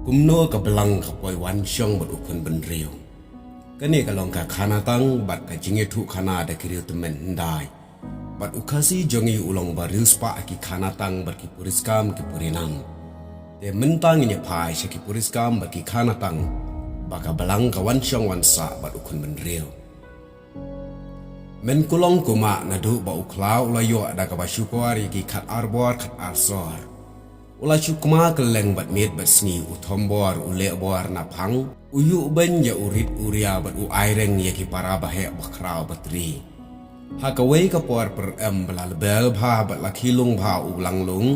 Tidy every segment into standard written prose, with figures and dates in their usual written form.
Kumno ka belang ka poi wan syong bat ukun ben riu. Kani ka long ka khana tang bat ka jinge thu khana da kiriu temen ndai. Bat ukasi jongi ulong baril spa ki khana tang bat ki puriskam ki purinam. Te mentang ini pai sya ki puriskam bat ki khana tang. Baka belang ka wan syong wan sa bat ukun ben riu. Men kulong kuma nadu ba uklau layo ada ka basyukwari ki khat arbor khat arsor. Ula cukma keleng bat mit bat sni utombor ule bor na pang uyu ben ya urit uria bat u aireng ya ki para bahe bakrau batri hakawei ka por per belal bel bha bat lakilung bha ulang lung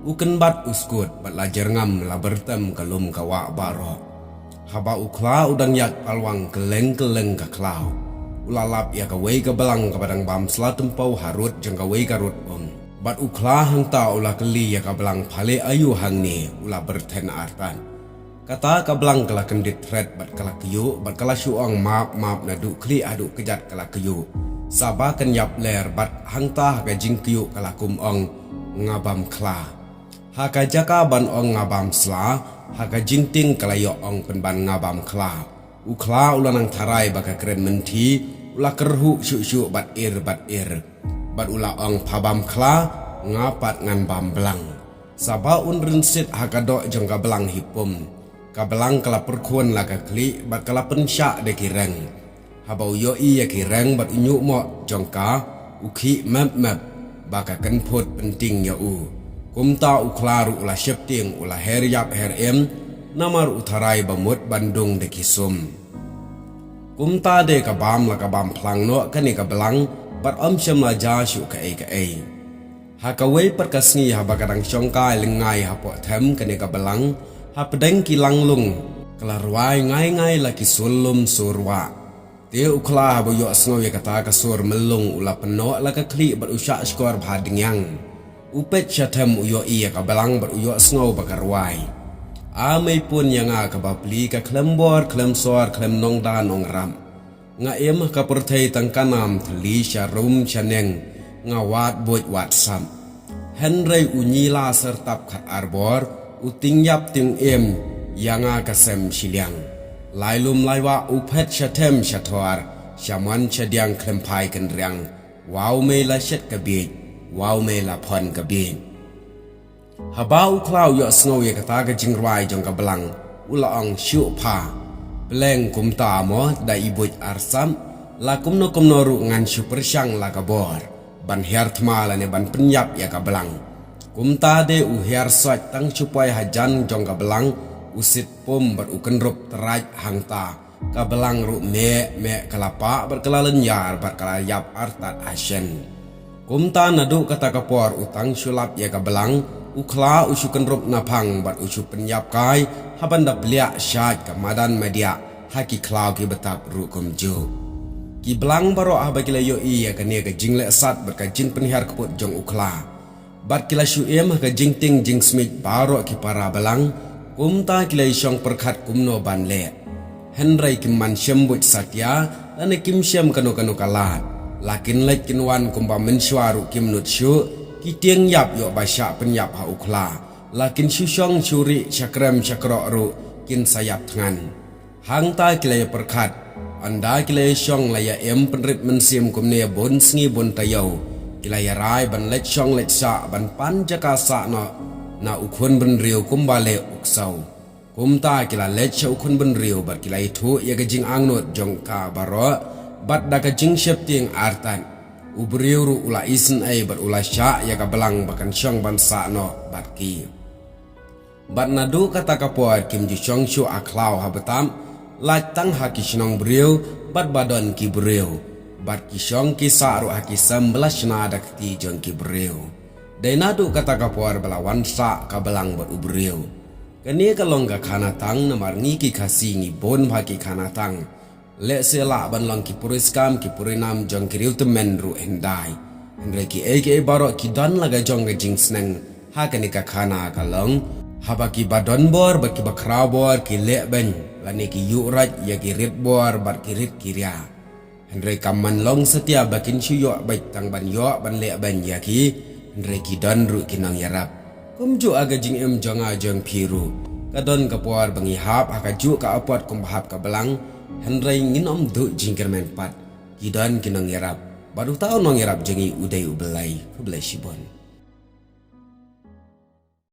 uken bat uskut bat lajar ngam la bertem kalum kawa baro haba ukla udang yak palwang keleng ka klau ulalap ya kawei ka belang ka badang bam slatem pau harut jeng kawei karut Bat uklah hang ta ula keli ya kablang phale ayu hang ni ula berten artan. Kata kablang kala kendit thread bat kala kyu bat kala syuang map na du kli adu kejat kala kyu. Sabah kan yap ler bat hang ta ka jing kyu kala kum ong ngabam kla. Haka jaka ban ong ngabam sla haka jing ting kala yo ong pen ban ngabam kla. Ukla ula nang tharai baka keren menti ula kerhu syu bat ir. Bat ula ong pabam kla ngapat ngan bam belang. Sabah unrin sit hakadok jong ka belang hipum. Ka belang kala perkuan la ka kli bat kala pensyak de kireng. Habau yo ya kireng bat unyuk mo jong ka ukhi map baka kenput penting ya u. Kumta uklaru ula syepting ula her yap her em namar utarai bamut Bandung de kisum. Kumta de ka bam la ka bam plang no kani ka belang Bat syam la jasyu ka ai. Hakawei perkasngi habakadang syongkai lengai hapok them kani ka belang hapedeng kilang lung kelarwai ngai laki sulum surwa. Te ukla haboyo asngo ya kata ka sur melung ula penok la ka kli bat usyak skor bhadingyang. Upet syatem uyo iya ka belang bat uyo asngo bakarwai. Amai pun yang ka bapli ka klembor klemsor klem nongda nongram. Nga emah ka pertai tang kanam thli syarum chaneng ngawat boj wat sam henrei unyila sertap khat arbor uting yap ting em yanga kasem siliang lailum laiwa uphet syatem syathwar syaman syadiang klempai kenriang wow me la syet kabij wow me la phon kabij habau klau yo snow ye kata ka jingrai jong ka belang ula ong syu pha Peleng kumta mo da ibuj arsam la kumno ru ngan super syang la kabor ban her thma la ne ban penyap ya ka belang kumta de u her sot tang chupai hajan jong ka belang usit pum ber uken rup teraj hangta ka belang ru me kelapa berkelalen yar bar kala yap artat asyen kumta nadu kata kapor utang sulap ya ka belang ukla usuken rup napang bat usu penyap kai haban da bliak syat ka madan media haki klau ki betap rukum jo ki belang baro habagila yo iya kania ka jingle sat berka jin penihar keput jong ukla bat kila syuem ka jing ting jing smith baro ki para belang kumta kila isyong perkhat kumno ban le henrai kim man syembut satya lane kim syem kanu kalat lakin lek kinwan kumba mensywaru kim nut syu ki tieng yap yo basya penyap ha ukla lakin syusyong syuri syakrem syakrok ru kin sayap tangan hang ta kilaya perkhat anda kilaya syong laya em penrit mensim kumne bon sngi bon tayau kilaya rai ban let syong let sa ban pan jaka sa na ukhun ben riu kumbale uksau kumta kila let sya ukhun ben riu bat kilaya thu ya gajing angnut jong ka baro bat da gajing syepting artan ubriu ru ula isen ai bat ula sya ya ka belang bakan syong ban sa bat ki Bat nadu kata kapuat kim ji syong syu aklau habetam laj tang haki shnong briu bat badon ki briu bat ki syong ki sa ru haki 19 nada kti jong ki briu dai nadu kata kapuat belawan sa ka belang bat ubriu kani kalong ka khana tang namar ngi ki khasi ngi bon haki khana tang le sela ban long ki puriskam ki purinam jong ki riu temen ru endai andre ki eke baro ki don laga jong ga jing sneng hakani ka khana kalong habaki badon bor baki bakrau bor ki lek ben lani ki yurat ya ki rit bor bat ki rit kiria Andre kaman long setia bakin syuyok baik tang ban yok ban lek ban ya ki Andre ki don ru kinang yarap kumju aga jing em jonga jong piru Kadon kapuar bangihap akaju ka apot kumbahap ka belang Henry nginom du jingkermen pat. Kidan kinong irap. Baru tahu nong irap jengi udai ubelai kubelai sibon.